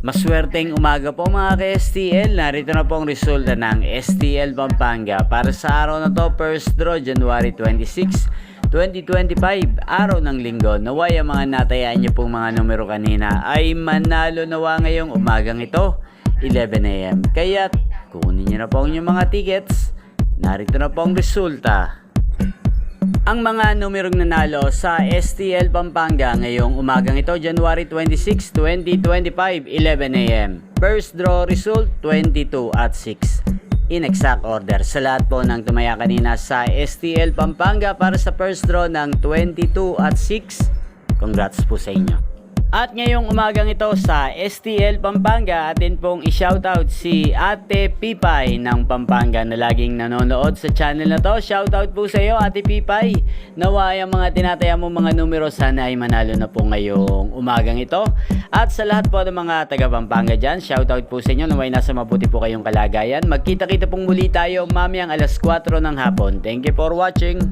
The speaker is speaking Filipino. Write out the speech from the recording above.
Maswerteng umaga po mga ka-STL. Narito na po ang resulta ng STL Pampanga para sa araw na to, first draw January 26, 2025, araw ng linggo. Naway ang mga natayaan nyo pong mga numero kanina ay manalo nawa ngayong umagang ito, 11 AM. Kaya kunin nyo na po ang inyong mga tickets. Narito na po ang resulta. Ang mga numerong nanalo sa STL Pampanga ngayong umagang ito, January 26, 2025, 11 AM. First draw result, 22 at 6. In exact order. Sa lahat po ng tumaya kanina sa STL Pampanga para sa first draw ng 22 at 6, congrats po sa inyo. At ngayong umagang ito sa STL Pampanga, atin pong i-shoutout si Ate Pipay ng Pampanga na laging nanonood sa channel na to. Shoutout po sa iyo, Ate Pipay. Naway ang mga tinataya mo mga numero sana ay manalo na po ngayong umagang ito. At sa lahat po ng mga taga Pampanga dyan, shoutout po sa inyo. Naway nasa mabuti po kayong kalagayan. Magkita-kita pong muli tayo mamayang alas 4 ng hapon. Thank you for watching.